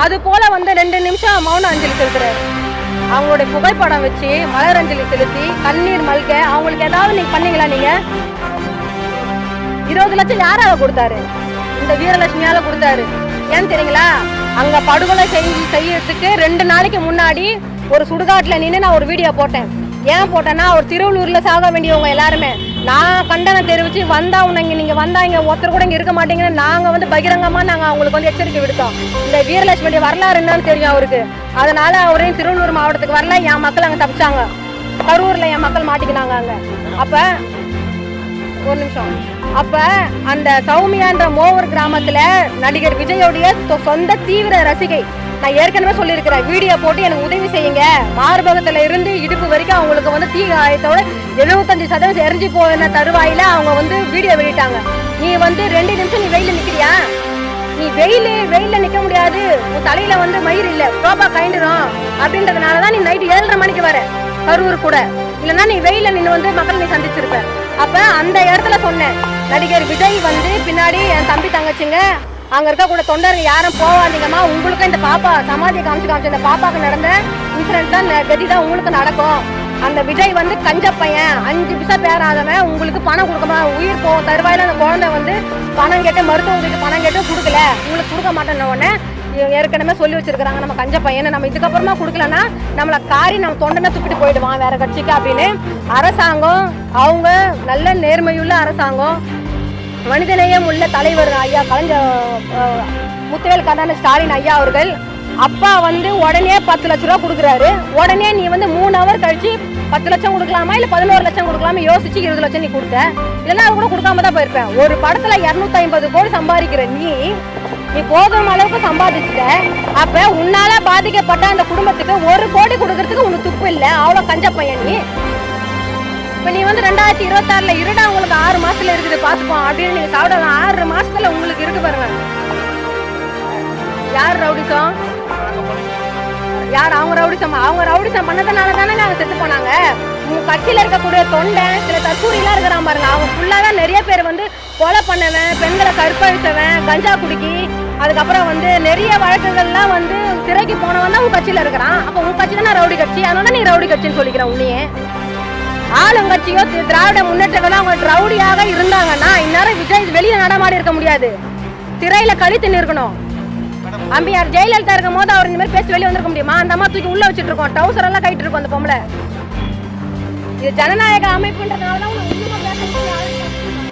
அது போல வந்து 2 நிமிஷம் மௌன அஞ்சலி செலுத்துறாரு. அவங்களுடைய புகைப்படம் வச்சு மலர் அஞ்சலி செலுத்தி கண்ணீர் மல்க அவங்களுக்கு ஏதாவது நீங்க பண்ணீங்களா? நீங்க 20 லட்சம் யாரால கொடுத்தாரு? இந்த வீரலட்சுமியால கொடுத்தாரு. ஏன்னு தெரியுங்களா? அங்க படுகொலை செய்யறதுக்கு 2 நாளைக்கு முன்னாடி ஒரு சுடுகாட்டுல நின்று நான் ஒரு வீடியோ போட்டேன். ஏன் போட்டேன்னா ஒரு திருவள்ளூர்ல சாக வேண்டியவங்க எல்லாருமே நான் கண்டனம் தெரிவிச்சு வந்தா நீங்க வந்தா இங்க ஒருத்தர் கூட இங்க இருக்க மாட்டீங்கன்னு நாங்க வந்து பகிரங்கமா நாங்க அவங்களுக்கு வந்து எச்சரிக்கை விடுத்தோம். இந்த வீரலட்சுமியுடைய வரலாறு என்னன்னு தெரியும் அவருக்கு. அதனால அவரையும் திருவள்ளூர் மாவட்டத்துக்கு வரல. என் மக்கள் அங்க தப்பிச்சாங்க. கரூர்ல என் மக்கள் மாட்டிக்கினாங்க அங்க. அப்ப ஒரு நிமிஷம். அப்ப அந்த சௌமியான்ற மோவர் கிராமத்துல நடிகர் விஜயோடைய சொந்த தீவிர ரசிகை. நான் ஏற்கனவே சொல்லியிருக்கிறேன், வீடியோ போட்டு எனக்கு உதவி செய்யுங்க. மார்பகத்துல இருந்து இடுப்பு வரைக்கும் அவங்களுக்கு வந்து தீ காயத்தோட 75% எரிஞ்சு போன தருவாயில அவங்க வந்து வீடியோ வெளியிட்டாங்க. நீ வந்து 2 நிமிஷம் நீ வெயில நிக்கிறியா? நீ வெயில நிக்க முடியாது. உன் தலையில வந்து மயிர் இல்ல, ரோபா கைண்டுரும் அப்படின்றதுனாலதான் நீ நைட்டு 7:30 மணிக்கு வர கரூர் கூட. இல்லைன்னா நீ வெயில நின்று வந்து மக்கள் நீ சந்திச்சிருப்ப. அப்ப அந்த இடத்துல சொன்னேன், நடிகர் விஜய் வந்து பின்னாடி என் தம்பி தங்கச்சிங்க அங்க இருக்க கூட தொண்டர்கள் யாரும் போவாதீங்கம்மா. உங்களுக்கும் இந்த பாப்பா சமாதியை காமிச்சு இந்த பாப்பாக்கு நடந்த இன்சிடென்ட் தான் கதி தான் உங்களுக்கு நடக்கும். அந்த விஜய் வந்து கஞ்ச பையன், 5 பைசா பேராதவன். உங்களுக்கு பணம் கொடுக்கமா உயிர் போ தருவாயில அந்த குழந்தை வந்து பணம் கேட்டு மருத்துவ உதவிக்கு பணம் கேட்டு கொடுக்கல, உங்களுக்கு கொடுக்க மாட்டேன்ன உடனே ஏற்கனவே சொல்லி வச்சிருக்காங்க நம்ம கஞ்ச பையனை நம்ம இதுக்கப்புறமா கொடுக்கலன்னா நம்மளை காரி நம்ம தொண்டனை துப்பிட்டு போயிடுவான் வேற கட்சிக்கு அப்படின்னு. அரசாங்கம் அவங்க நல்ல நேர்மையுள்ள அரசாங்கம், மனிதநேயம் உள்ள தலைவர் ஐயா முத்துவேல் கருணாநிதி ஸ்டாலின் ஐயா அவர்கள் அப்பா வந்து உடனே 10 லட்சம் ரூபா கொடுக்குறாரு. உடனே நீ வந்து 3 ஹவர் கழிச்சு 10 லட்சம் கொடுக்கலாமா இல்ல 11 லட்சம் கொடுக்கலாமா யோசிச்சு 20 லட்சம் நீ கொடுத்த. இல்லைன்னா அது கூட கொடுக்காம தான் போயிருப்பேன். ஒரு படத்துல 250 கோடி சம்பாதிக்கிற நீ போதும் அளவுக்கு சம்பாதிச்சுட்ட. அப்ப உன்னால பாதிக்கப்பட்ட அந்த குடும்பத்துக்கு 1 கோடி கொடுக்கறதுக்கு உனக்கு துப்பு இல்லை. அவ்வளவு கஞ்ச பையன் நீ. இப்ப நீ வந்து 2026ல இருடா உங்களுக்கு 6 மாசத்துல இருக்குது பாத்துப்போம் அப்படின்னு நீங்க சாப்பிடலாம். 6 மாசத்துல உங்களுக்கு இருக்கு பாருங்க. யார் ரவுடிசம்? யார் அவங்க ரவுடிசம்? அவங்க ரவுடிசம் பண்ணதுனால தானே அவங்க செத்து போனாங்க. உங்க கட்சியில இருக்கக்கூடிய தொண்டை சில தற்கூரிலாம் இருக்கிறான் பாருங்க. அவங்க ஃபுல்லாதான் நிறைய பேர் வந்து கொலை பண்ணவன், பெண்களை கற்பழித்தவன், கஞ்சா குடிக்கி, அதுக்கப்புறம் வந்து நிறைய வழக்குகள்லாம் வந்து சிறைக்கு போனவன் தான் உங்க கட்சியில இருக்கிறான். அப்ப உங்க கட்சி தானே ரவுடி கட்சி. அதனால நீ ரவுடி கட்சின்னு சொல்லிக்கிற. உன்னையே ஆளுங்கட்சியோ திராவிட முன்னேற்றங்களோ அவங்க ரவுடியாக இருந்தாங்கன்னா இந்நேரம் விஜய் வெளியே நடமாடி இருக்க முடியாது, திரையில கழித்து இருக்கணும். அம்பியார் ஜெயலலிதா இருக்கும் போது அவர் இந்த மாதிரி பேசி வெளியே வந்திருக்க முடியுமா? அந்த அம்மா தூக்கி உள்ள வச்சுட்டு இருக்கோம், டவுசர் எல்லாம் கைட்டு இருக்கோம் அந்த பொம்பளை. இது ஜனநாயக அமைப்புன்றதுனால தான்